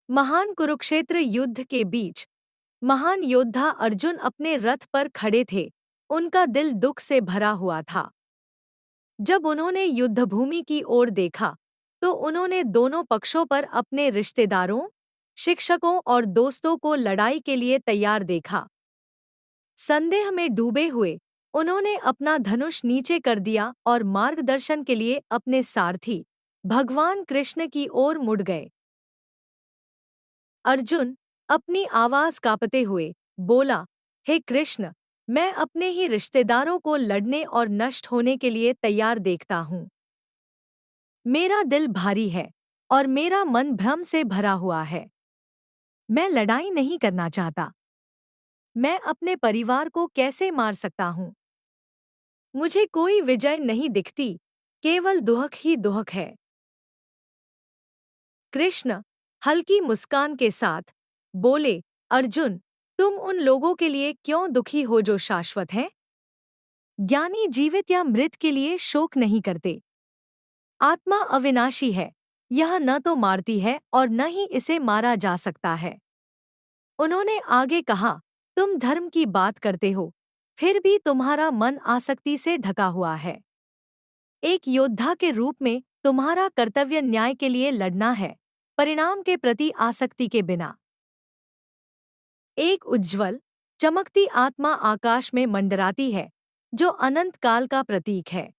महान कुरुक्षेत्र युद्ध के बीच महान योद्धा अर्जुन अपने रथ पर खड़े थे। उनका दिल दुख से भरा हुआ था। जब उन्होंने युद्धभूमि की ओर देखा तो उन्होंने दोनों पक्षों पर अपने रिश्तेदारों, शिक्षकों और दोस्तों को लड़ाई के लिए तैयार देखा। संदेह में डूबे हुए उन्होंने अपना धनुष नीचे कर दिया और मार्गदर्शन के लिए अपने सारथी भगवान कृष्ण की ओर मुड़ गए। अर्जुन अपनी आवाज कांपते हुए बोला, हे कृष्ण, मैं अपने ही रिश्तेदारों को लड़ने और नष्ट होने के लिए तैयार देखता हूँ। मेरा दिल भारी है और मेरा मन भ्रम से भरा हुआ है। मैं लड़ाई नहीं करना चाहता। मैं अपने परिवार को कैसे मार सकता हूँ? मुझे कोई विजय नहीं दिखती, केवल दुहक ही दुहक है। कृष्ण हल्की मुस्कान के साथ बोले, अर्जुन, तुम उन लोगों के लिए क्यों दुखी हो जो शाश्वत हैं? ज्ञानी जीवित या मृत के लिए शोक नहीं करते। आत्मा अविनाशी है, यह न तो मारती है और न ही इसे मारा जा सकता है। उन्होंने आगे कहा, तुम धर्म की बात करते हो, फिर भी तुम्हारा मन आसक्ति से ढका हुआ है। एक योद्धा के रूप में तुम्हारा कर्तव्य न्याय के लिए लड़ना है, परिणाम के प्रति आसक्ति के बिना। एक उज्ज्वल, चमकती आत्मा आकाश में मंडराती है, जो अनंत काल का प्रतीक है।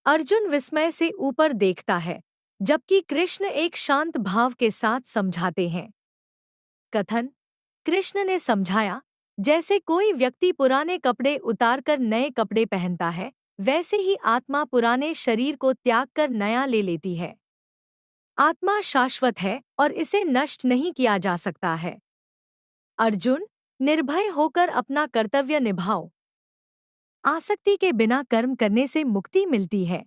अर्जुन विस्मय से ऊपर देखता है, जबकि कृष्ण एक शांत भाव के साथ समझाते हैं। कथन: कृष्ण ने समझाया, जैसे कोई व्यक्ति पुराने कपड़े उतारकर नए कपड़े पहनता है, वैसे ही आत्मा पुराने शरीर को त्याग कर नया ले लेती है। आत्मा शाश्वत है और इसे नष्ट नहीं किया जा सकता है। अर्जुन, निर्भय होकर अपना कर्तव्य निभाओ। आसक्ति के बिना कर्म करने से मुक्ति मिलती है।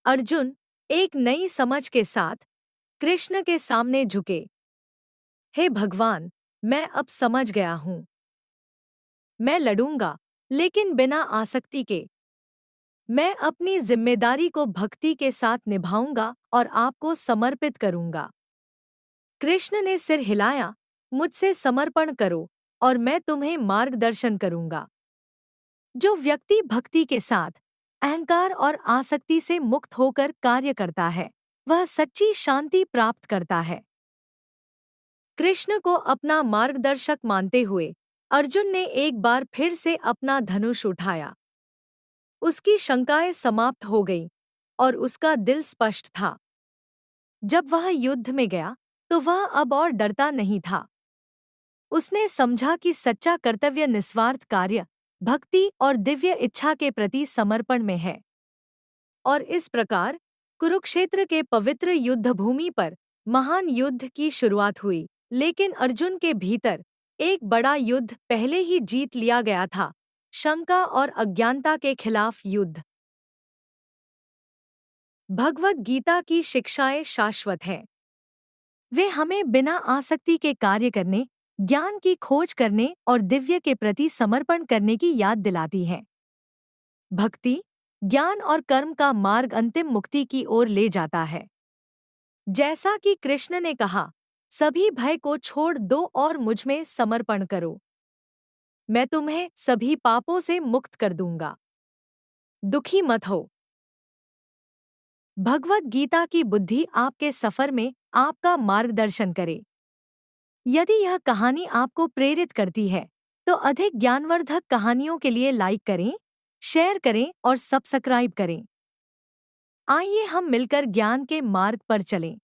अर्जुन एक नई समझ के साथ कृष्ण के सामने झुके। हे भगवान, मैं अब समझ गया हूँ। मैं लड़ूंगा, लेकिन बिना आसक्ति के। मैं अपनी जिम्मेदारी को भक्ति के साथ निभाऊंगा और आपको समर्पित करूंगा। कृष्ण ने सिर हिलाया, मुझसे समर्पण करो और मैं तुम्हें मार्गदर्शन करूंगा। जो व्यक्ति भक्ति के साथ अहंकार और आसक्ति से मुक्त होकर कार्य करता है, वह सच्ची शांति प्राप्त करता है। कृष्ण को अपना मार्गदर्शक मानते हुए अर्जुन ने एक बार फिर से अपना धनुष उठाया। उसकी शंकाएं समाप्त हो गईं और उसका दिल स्पष्ट था। जब वह युद्ध में गया तो वह अब और डरता नहीं था। उसने समझा कि सच्चा कर्तव्य निस्वार्थ कार्य, भक्ति और दिव्य इच्छा के प्रति समर्पण में है। और इस प्रकार कुरुक्षेत्र के पवित्र युद्धभूमि पर महान युद्ध की शुरुआत हुई। लेकिन अर्जुन के भीतर एक बड़ा युद्ध पहले ही जीत लिया गया था, शंका और अज्ञानता के खिलाफ युद्ध। भगवद गीता की शिक्षाएं शाश्वत हैं। वे हमें बिना आसक्ति के कार्य करने, ज्ञान की खोज करने और दिव्य के प्रति समर्पण करने की याद दिलाती हैं। भक्ति, ज्ञान और कर्म का मार्ग अंतिम मुक्ति की ओर ले जाता है। जैसा कि कृष्ण ने कहा, सभी भय को छोड़ दो और मुझ में समर्पण करो। मैं तुम्हें सभी पापों से मुक्त कर दूंगा। दुखी मत हो। भगवद गीता की बुद्धि आपके सफर में आपका मार्गदर्शन करे। यदि यह कहानी आपको प्रेरित करती है, तो अधिक ज्ञानवर्धक कहानियों के लिए लाइक करें, शेयर करें और सब्सक्राइब करें। आइए हम मिलकर ज्ञान के मार्ग पर चलें।